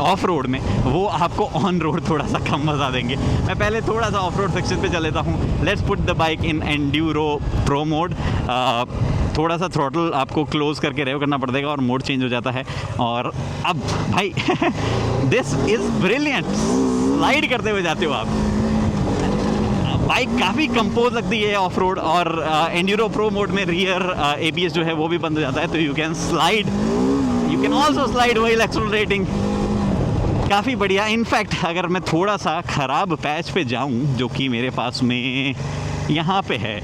ऑफ रोड में, वो आपको ऑन रोड थोड़ा सा कम मज़ा देंगे। मैं पहले थोड़ा सा ऑफ रोड सेक्शन पे चल लेता हूँ। Let's put the bike in Enduro pro mode. थोड़ा सा थ्रॉटल आपको क्लोज करके रेव करना पड़ेगा और मोड चेंज हो जाता है। और अब भाई दिस इज़ ब्रिलियंट, स्लाइड करते हुए जाते हो आप, बाइक काफ़ी कंपोज लगती है ऑफ रोड। और एंड्यूरो प्रो मोड में रियर ABS जो है वो भी बंद हो जाता है, तो you can slide, you can also slide while accelerating, काफ़ी बढ़िया। इनफैक्ट अगर मैं थोड़ा सा ख़राब पैच पे जाऊं, जो कि मेरे पास में यहाँ पे है,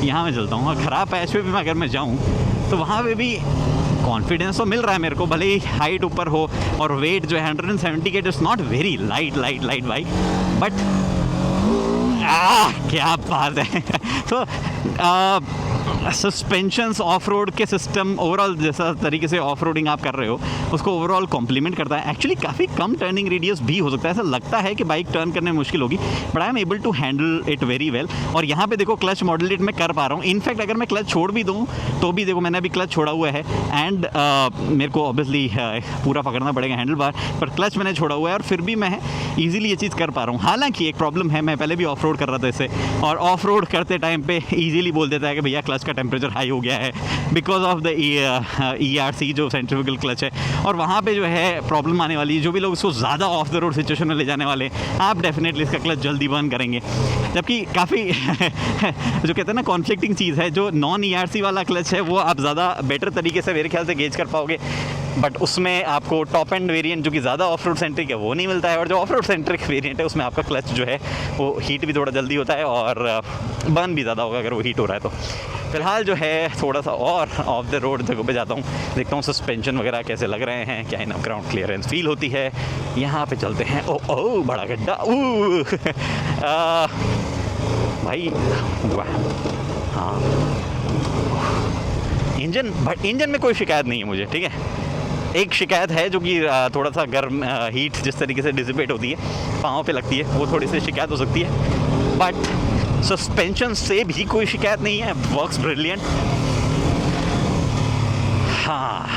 यहाँ मैं चलता हूँ, और ख़राब पैच पे भी अगर मैं जाऊँ तो वहाँ पे भी कॉन्फिडेंस तो मिल रहा है मेरे को, भले ही हाइट ऊपर हो और वेट जो है 170 के, it's not very light bike, but क्या बात है। तो सस्पेंशंस ऑफ रोड के सिस्टम ओवरऑल जैसा तरीके से ऑफ रोडिंग आप कर रहे हो उसको ओवरऑल कॉम्प्लीमेंट करता है। एक्चुअली काफ़ी कम टर्निंग रेडियस भी हो सकता है, ऐसा लगता है कि बाइक टर्न करने में मुश्किल होगी, but I am able to handle it very well. और यहाँ पे देखो क्लच मॉड्यूलेट मैं कर पा रहा हूँ। इनफैक्ट अगर मैं क्लच छोड़ भी दूँ तो भी देखो मैंने अभी क्लच छोड़ा हुआ है एंड मेरे को ऑब्वियसली पूरा पकड़ना पड़ेगा हैंडल बार, पर क्लच मैंने छोड़ा हुआ है और फिर भी मैं ईजिली ये चीज़ कर पा रहा हूँ। हालांकि एक प्रॉब्लम है, मैं पहले भी ऑफ रोड कर रहा था इससे, और ऑफ रोड करते टाइम पे ईजिली बोल देता है कि भैया क्लच का टेम्परेचर हाई हो गया है बिकॉज ऑफ द ERC जो सेंट्रीफ्यूगल क्लच है। और वहाँ पे जो है प्रॉब्लम आने वाली है। जो भी लोग इसको ज़्यादा ऑफ द रोड सिचुएशन में ले जाने वाले आप डेफिनेटली इसका क्लच जल्दी बर्न करेंगे। जबकि काफ़ी जो कहते हैं ना कॉन्फ्लिक्टिंग चीज़ है, जो नॉन ERC वाला क्लच है वो आप ज़्यादा बेटर तरीके से मेरे ख्याल से गेज कर पाओगे, बट उसमें आपको टॉप एंड वेरिएंट जो कि ज़्यादा ऑफ रोड सेंट्रिक है वो नहीं मिलता है। और जो ऑफ रोड सेंट्रिक वेरिएंट है उसमें आपका क्लच जो है वो हीट भी थोड़ा जल्दी होता है और बर्न भी ज़्यादा होगा अगर वो हीट हो रहा है तो। फिलहाल जो है थोड़ा सा और ऑफ द रोड जगह पे जाता हूँ, देखता हूँ सस्पेंशन वगैरह कैसे लग रहे हैं, क्या इनफ ग्राउंड क्लियरेंस फील होती है। यहाँ पे चलते हैं। ओ बड़ा गड्ढा, भाई वाह। हाँ इंजन में कोई शिकायत नहीं है मुझे, ठीक है। एक शिकायत है जो कि थोड़ा सा गर्म हीट जिस तरीके से डिसिपेट होती है पाँव पे लगती है, वो थोड़ी सी शिकायत हो सकती है, बट सस्पेंशन से भी कोई शिकायत नहीं है, वर्क्स ब्रिलियंट। हाँ,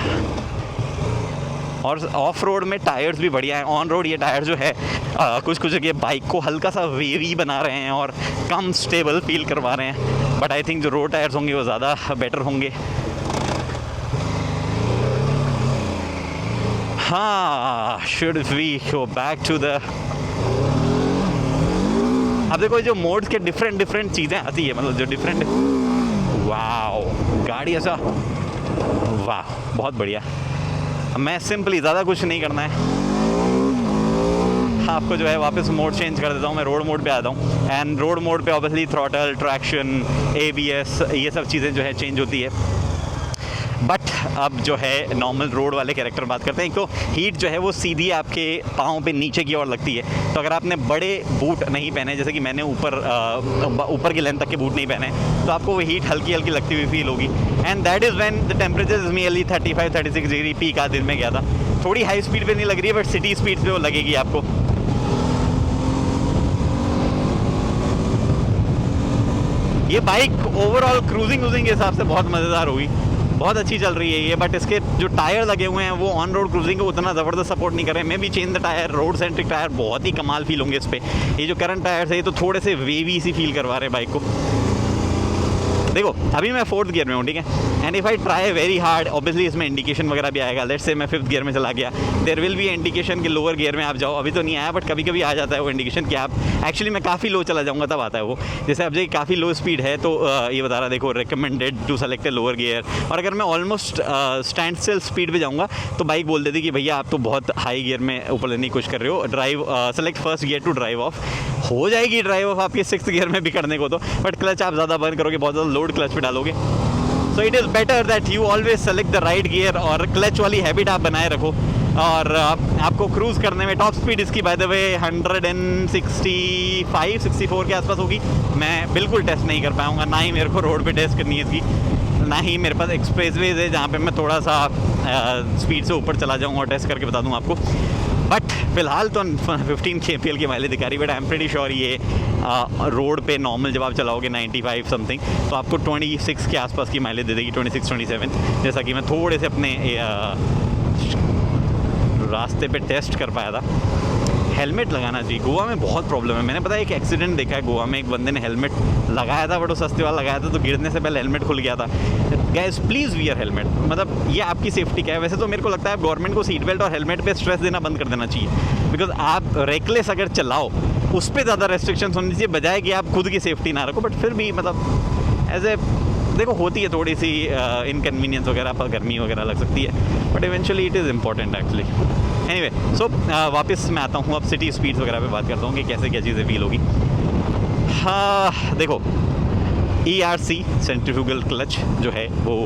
और ऑफ रोड में टायर्स भी बढ़िया हैं। ऑन रोड ये टायर जो है कुछ जगह बाइक को हल्का सा वेवी बना रहे हैं और कम स्टेबल फील करवा रहे हैं, बट आई थिंक जो रोड टायर्स होंगे वो ज़्यादा बेटर होंगे। हाँ, should we go back to the, अब देखो जो मोड्स के डिफरेंट चीज़ें आती है, मतलब जो डिफरेंट, वाओ गाड़ी ऐसा, वाह बहुत बढ़िया। मैं सिंपली ज़्यादा कुछ नहीं करना है, आपको जो है वापस मोड चेंज कर देता हूँ। मैं रोड मोड पे आता हूँ एंड रोड मोड पे ऑब्वियसली थ्रॉटल, ट्रैक्शन, ABS ये सब चीज़ें जो है चेंज होती है। बट अब जो है नॉर्मल रोड वाले कैरेक्टर बात करते हैं। एक तो हीट जो है वो सीधी आपके पाँव पे नीचे की ओर लगती है, तो अगर आपने बड़े बूट नहीं पहने, जैसे कि मैंने ऊपर की लेंथ तक के बूट नहीं पहने, तो आपको वो हीट हल्की लगती हुई फील होगी। And that is when the temperature is nearly 35-36 degree. Peak आज दिन में गया था, थोड़ी हाई स्पीड पे नहीं लग रही है, बट सिटी स्पीड पे वो लगेगी आपको। ये बाइक ओवरऑल क्रूजिंग के हिसाब से बहुत मज़ेदार हुई, बहुत अच्छी चल रही है ये, बट इसके जो टायर लगे हुए हैं वो ऑन रोड क्रूजिंग को उतना ज़बरदस्त सपोर्ट नहीं कर रहे हैं। मैं भी change the tyre, road centric tyre बहुत ही कमाल फील होंगे इस पर। ये जो करंट टायर्स है ये तो थोड़े से वेवी सी फील करवा रहे हैं बाइक को। देखो अभी मैं 4th गियर में हूँ, ठीक है, and if I try very hard obviously इसमें इंडिकेशन वगैरह भी आएगा। लेट्स से मैं 5th गियर में चला गया, देयर विल बी इंडिकेशन कि लोअर गियर में आप जाओ। अभी तो नहीं आया, बट कभी कभी आ जाता है वो इंडिकेशन कि आप एक्चुअली मैं काफ़ी लो चला जाऊँगा तब आता है वो। जैसे अब जो काफ़ी लो स्पीड है तो ये बता रहा देखो recommended to select a lower gear. और अगर मैं ऑलमोस्ट स्टैंड स्टिल स्पीड पर जाऊँगा तो बाइक बोल देती कि भैया आप तो बहुत हाई गियर में ऊपर लेने की कोशिश कर रहे हो, drive select first gear to drive off. हो जाएगी ड्राइव ऑफ आपके 6th गियर में भी करने को तो, बट क्लच आप ज़्यादा बर्न करोगे, बहुत ज़्यादा लोड क्लच पे डालोगे। So it is better that you always select the right gear और क्लच वाली हैबिट आप बनाए रखो। और आपको क्रूज़ करने में टॉप स्पीड इसकी बाय द वे 165-64 के आसपास होगी। मैं बिल्कुल टेस्ट नहीं कर पाऊँगा, ना ही मेरे को रोड पे टेस्ट करनी है इसकी, ना ही मेरे पास एक्सप्रेसवेज है जहाँ पे मैं थोड़ा सा स्पीड से ऊपर चला जाऊँगा और टेस्ट करके बता दूँ आपको। बट फिलहाल तो 15 kpl की माइलेज दिखा रही, but I am pretty sure ये रोड पे नॉर्मल जब आप चलाओगे 95 समथिंग तो आपको 26 के आसपास की माइलेज दे देगी, 26-27, जैसा कि मैं थोड़े से अपने रास्ते पे टेस्ट कर पाया था। हेलमेट लगाना चाहिए, गोवा में बहुत प्रॉब्लम है। मैंने पता है एक एक्सीडेंट देखा है गोवा में, एक बंदे ने हेलमेट लगाया था बट वो सस्ते वाला लगाया था तो गिरने से पहले हेलमेट खुल गया था। गाइस प्लीज़ वियर हेलमेट, मतलब ये आपकी सेफ्टी का है। वैसे तो मेरे को लगता है गवर्नमेंट को सीट बेल्ट और हेलमेट पे स्ट्रेस देना बंद कर देना चाहिए, बिकॉज आप रेकलेस अगर चलाओ उस पर ज़्यादा रेस्ट्रिक्शंस होनी चाहिए बजाय कि आप खुद की सेफ्टी ना रखो। बट फिर भी मतलब एज ए देखो होती है थोड़ी सी इनकन्वीनियंस वगैरह पर, गर्मी वगैरह लग सकती है, but eventually it is important actually. Anyway so वापस मैं आता हूँ, अब सिटी स्पीड्स वगैरह पे बात करता हूँ कि कैसे क्या चीज़ें फील होगी। हाँ देखो ERC सेंट्रीफ्यूगल क्लच जो है वो,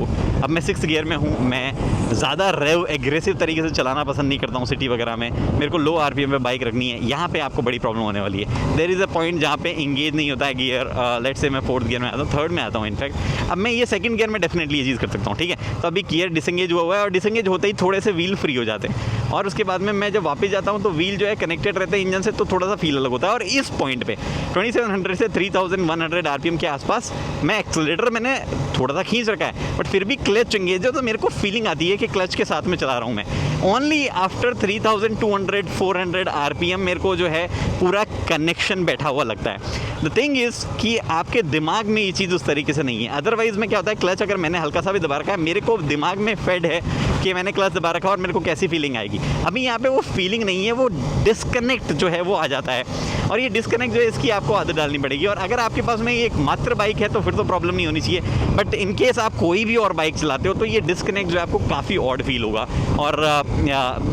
अब मैं 6th गियर में हूँ, मैं ज़्यादा रेव एग्रेसिव तरीके से चलाना पसंद नहीं करता हूँ सिटी वगैरह में, मेरे को लो RPM पे बाइक रखनी है। यहाँ पे आपको बड़ी प्रॉब्लम होने वाली है। देयर इज़ अ पॉइंट जहाँ पे इंगेज नहीं होता है गियर, लेट्स से मैं 4th गियर में आता हूँ, 3rd में आता हूँ इनफैक्ट। अब मैं ये 2nd गियर में डेफिनेटली ये चीज़ कर सकता हूँ, ठीक है। तो अभी गियर डिसंगेज हुआ है और डिसंगेज होते ही थोड़े से व्हील फ्री हो जाते हैं, और उसके बाद में मैं जब वापस जाता हूँ तो व्हील जो है कनेक्टेड रहते हैं इंजन से, तो थोड़ा सा फील अलग होता है। और इस पॉइंट पे 2700 से 3100 RPM के आसपास मैं एक्सेलरेटर मैंने थोड़ा सा खींच रखा है, बट फिर भी क्लच एंगेज है, तो मेरे को फीलिंग आती है कि क्लच के साथ में चला रहा हूँ मैं। ओनली आफ्टर 3200-400 RPM मेरे को जो है पूरा कनेक्शन बैठा हुआ लगता है। द थिंग इज़ कि आपके दिमाग में ये चीज़ उस तरीके से नहीं है। अदरवाइज़ में क्या होता है, क्लच अगर मैंने हल्का सा भी दबा रखा है, मेरे को दिमाग में फेड है कि मैंने क्लच दबा रखा और मेरे को कैसी फीलिंग आएगी। अभी यहाँ पे वो फीलिंग नहीं है, वो डिस्कनेक्ट जो है वो आ जाता है, और ये डिस्कनेक्ट जो है इसकी आपको आदत डालनी पड़ेगी। और अगर आपके पास में ये एक मात्र बाइक है तो फिर तो प्रॉब्लम नहीं होनी चाहिए, बट इन केस आप कोई भी और बाइक चलाते हो तो ये डिस्कनेक्ट जो है आपको काफ़ी ऑड फील होगा। और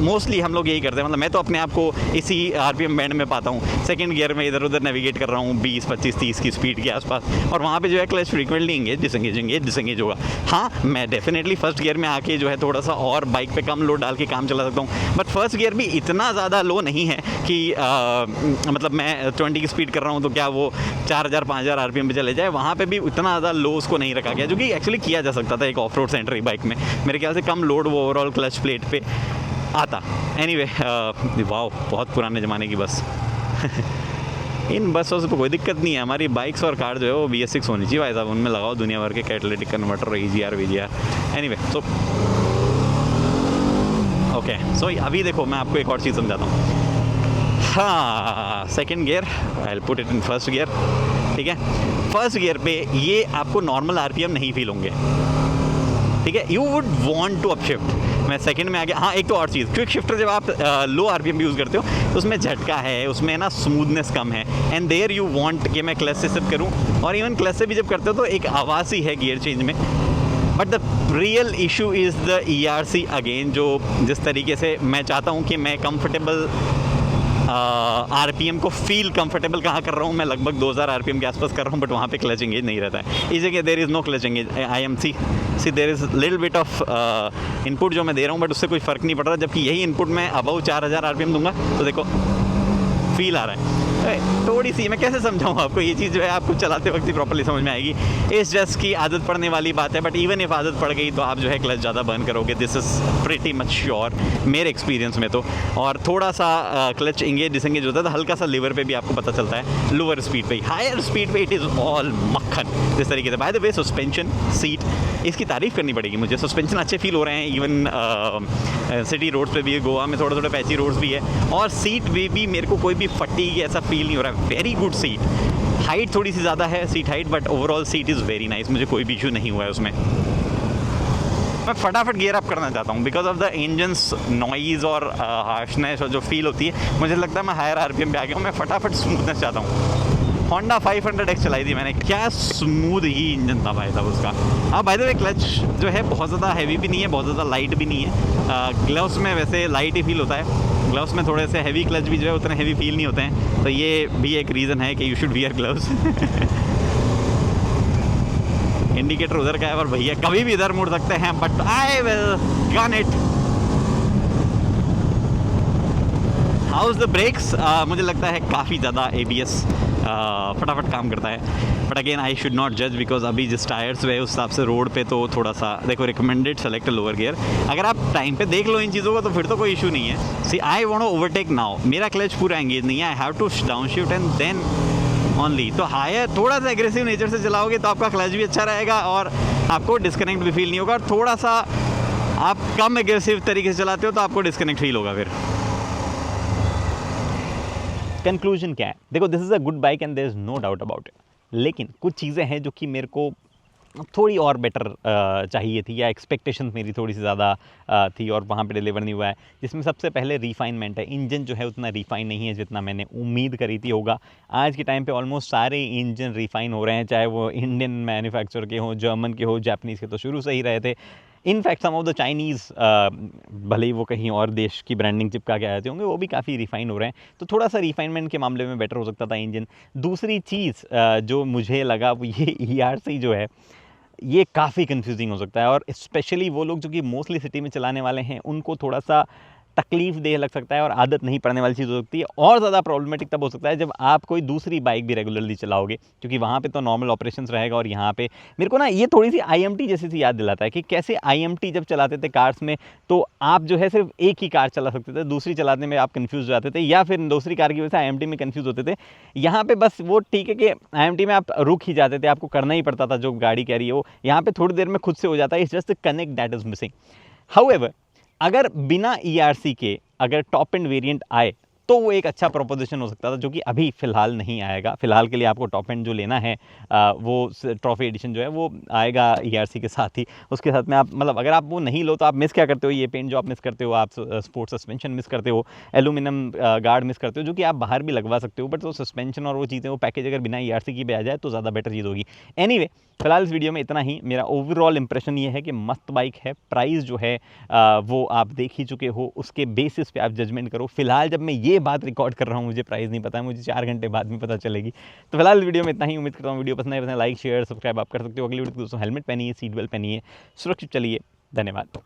मोस्टली हम लोग यही करते हैं, मतलब मैं तो अपने आप को इसी RPM बैंड में पाता हूँ। 2nd गियर में इधर उधर नेविगेट कर रहा हूँ 20, 25, 30 की स्पीड के आसपास, और वहाँ पे जो है क्लच फ्रीक्वेंटली इंगेज डिसंगेज होगा। हाँ, मैं डेफिनेटली 1st गियर में आके जो है थोड़ा सा और बाइक पे कम लोड डाल के काम चला सकता हूँ, बट 1st गियर भी इतना ज़्यादा लो नहीं है कि मतलब मैं 20 की स्पीड कर रहा हूँ तो क्या वो 4000-5000 RPM पे चले जाए। वहाँ पे भी इतना ज़्यादा लो उसको नहीं रखा गया, जो कि एक्चुअली किया जा सकता था एक ऑफ रोड सेंट्रिक बाइक में। मेरे ख्याल से कम लोड वो ओवरऑल क्लच प्लेट पे आता। एनीवे, वाओ, बहुत पुराने ज़माने की बस। इन बसों से तो कोई दिक्कत नहीं है, हमारी बाइक्स और कार जो है वो BS6 होनी चाहिए भाई साहब, उनमें लगाओ दुनिया भर के catalytic converter, EGR VGR। Anyway, so okay, so अभी देखो मैं आपको एक और चीज़ समझाता हूँ। हाँ, 2nd gear, I will put it in 1st gear, ठीक है। 1st गियर पे ये आपको नॉर्मल RPM नहीं फील होंगे, ठीक है। You would want to upshift. मैं 2nd में आ गया। हाँ, एक तो और चीज़, क्विक शिफ्टर जब आप लो RPM यूज़ करते हो तो उसमें झटका है, उसमें ना स्मूथनेस कम है, एंड देयर यू वांट कि मैं क्लच से शिफ्ट करूँ, और इवन क्लच से भी जब करते हो तो एक आवाज़ ही है गियर चेंज में। But the real issue is the ERC again, जो जिस तरीके से मैं चाहता हूँ कि मैं कंफर्टेबल RPM को फील कंफर्टेबल कहाँ कर रहा हूँ, मैं लगभग 2000 RPM के आसपास कर रहा हूँ, बट वहाँ पे क्लच एंगेज नहीं रहता है। इस जगह there is no clutch engage, I am see there is little bit of input जो मैं दे रहा हूँ, बट उससे कोई फ़र्क नहीं पड़ रहा। जबकि यही इनपुट मैं अबव 4000 RPM दूंगा तो देखो फील आ रहा है। थोड़ी सी, मैं कैसे समझाऊँ आपको, ये चीज़ जो है आपको चलाते वक्त ही प्रॉपर्ली समझ में आएगी। इस जस्ट की आदत पड़ने वाली बात है, बट इवन इफ आदत पड़ गई तो आप जो है क्लच ज़्यादा बर्न करोगे, this is pretty much sure मेरे एक्सपीरियंस में तो। और थोड़ा सा क्लच इंगेज डिसंगेज होता है तो हल्का सा लीवर पे भी आपको पता चलता है, लोअर स्पीड पे। हायर स्पीड पे इट इज़ ऑल मक्खन जिस तरीके से। Bye the way, suspension, seat, इसकी तारीफ़ करनी पड़ेगी मुझे। सस्पेंशन अच्छे फील हो रहे हैं, इवन सिटी रोड्स पे भी, गोवा में थोड़े थोड़े पैची रोड्स भी है, और सीट भी मेरे को कोई भी फटीग ऐसा फील नहीं हो रहा है। वेरी गुड सीट हाइट, थोड़ी सी ज़्यादा है seat height, but overall seat is very nice, मुझे कोई भी इशू नहीं हुआ है उसमें। मैं फटाफट गियर अप करना चाहता हूँ because of the engines noise और हार्शनेस और जो फील होती है, मुझे लगता है मैं हायर RPM पे आ गया हूँ। मैं फटाफट स्मूथनेस चाहता हूँ। होंडा 500X चलाई थी मैंने, क्या स्मूथ ही इंजन था भाई साहब उसका। हाँ, बाय द वे क्लच जो है बहुत ज़्यादा हैवी भी नहीं है, बहुत ज़्यादा लाइट भी नहीं है। ग्लव्स में वैसे लाइट ही फील होता है, ग्लव्स में थोड़े से हैवी क्लच भी जो है उतने हैवी फील नहीं होते हैं, तो ये भी एक रीज़न है कि you should wear gloves. Indicator उधर का है और भैया कभी भी इधर मुड़ सकते हैं, but I will gun it. How's the brakes, मुझे लगता है काफ़ी ज़्यादा ABS फटाफट काम करता है, but again I should not जज बिकॉज अभी जिस टायर्स हुए उस हिसाब से रोड पे तो थोड़ा सा देखो। रिकमेंडेड सेलेक्ट लोअर गियर, अगर आप टाइम पे देख लो इन चीज़ों को तो फिर तो कोई इशू नहीं है। See I want to overtake now, मेरा क्लच पूरा एंगेज नहीं है, I have to down shift and then only. तो हायर थोड़ा सा एग्रेसिव नेचर से चलाओगे तो आपका क्लच भी अच्छा रहेगा और आपको डिस्कनेक्ट भी फील नहीं होगा, और थोड़ा सा आप कम एग्रेसिव तरीके से चलाते हो तो आपको डिस्कनेक्ट फील होगा। फिर कंक्लूजन क्या है, देखो this is a good bike and there is no doubt about it, लेकिन कुछ चीज़ें हैं जो कि मेरे को थोड़ी और बेटर चाहिए थी, या एक्सपेक्टेशंस मेरी थोड़ी सी ज़्यादा थी और वहाँ पे डिलीवर नहीं हुआ है। जिसमें सबसे पहले रिफाइनमेंट है। इंजन जो है उतना रिफाइन नहीं है जितना मैंने उम्मीद करी थी होगा। आज के टाइम पे ऑलमोस्ट सारे इंजन रिफाइन हो रहे हैं, चाहे वो इंडियन मैन्युफैक्चर के हों, जर्मन के हो, जापानीज़ के तो शुरू से ही रहे थे। In fact some of the Chinese, भले ही वो कहीं और देश की ब्रांडिंग चिपका के आए थे होंगे, वो भी काफ़ी रिफाइन हो रहे हैं, तो थोड़ा सा रिफाइनमेंट के मामले में बेटर हो सकता था इंजन। दूसरी चीज़ जो मुझे लगा वो ये ERC जो है ये काफ़ी कंफ्यूजिंग हो सकता है, और स्पेशली वो लोग जो कि मोस्टली सिटी में चलाने वाले हैं उनको थोड़ा सा तकलीफ देह लग सकता है और आदत नहीं पड़ने वाली चीज़ हो सकती है। और ज़्यादा प्रॉब्लमेटिक तब हो सकता है जब आप कोई दूसरी बाइक भी रेगुलरली चलाओगे, क्योंकि वहाँ पे तो नॉर्मल ऑपरेशंस रहेगा, और यहाँ पे मेरे को ना ये थोड़ी सी IMT जैसी सी याद दिलाता है कि कैसे IMT जब चलाते थे कार्स में तो आप जो है सिर्फ एक ही कार चला सकते थे, दूसरी चलाने में आप कन्फ्यूज़ हो जाते थे, या फिर दूसरी कार की वजह से IMT में कन्फ्यूज़ होते थे। यहाँ पे बस वो ठीक है कि IMT में आप रुक ही जाते थे, आपको करना ही पड़ता था जो गाड़ी कह रही है वो, यहाँ पे थोड़ी देर में खुद से हो जाता है। It's just connect that is missing. However, अगर बिना ERC के अगर टॉप एंड वेरिएंट आए तो वो एक अच्छा प्रोपोजिशन हो सकता था, जो कि अभी फ़िलहाल नहीं आएगा। फ़िलहाल के लिए आपको टॉप एंड जो लेना है वो ट्रॉफी एडिशन जो है वो आएगा ERC के साथ ही। उसके साथ में आप मतलब अगर आप वो नहीं लो तो आप मिस क्या करते हो, ये पेंट जो आप मिस करते हो, आप स्पोर्ट्स सस्पेंशन मिस करते हो, एल्यूमिनियम गार्ड मिस करते हो, जो कि आप बाहर भी लगवा सकते हो, बट वो सस्पेंशन और वो चीज़ें, वो पैकेज अगर बिना ERC की पे आ जाए तो ज़्यादा बेटर चीज़ होगी। एनीवे, फिलहाल इस वीडियो में इतना ही। मेरा ओवरऑल इंप्रेशन ये है कि मस्त बाइक है। प्राइस जो है वो आप देख ही चुके हो, उसके बेसिस पे आप जजमेंट करो। फिलहाल जब मैं ये बात रिकॉर्ड कर रहा हूँ मुझे प्राइस नहीं पता है, मुझे 4 घंटे बाद में पता चलेगी। तो फिलहाल वीडियो में इतना ही। उम्मीद करता हूँ वीडियो पसंद है, लाइक शेयर सब्सक्राइब आप कर सकते हो। अगली वीडियो दोस्तों हेलमेट पहनिए, सीट बेल्ट पहनिए, सुरक्षित चलिए। धन्यवाद।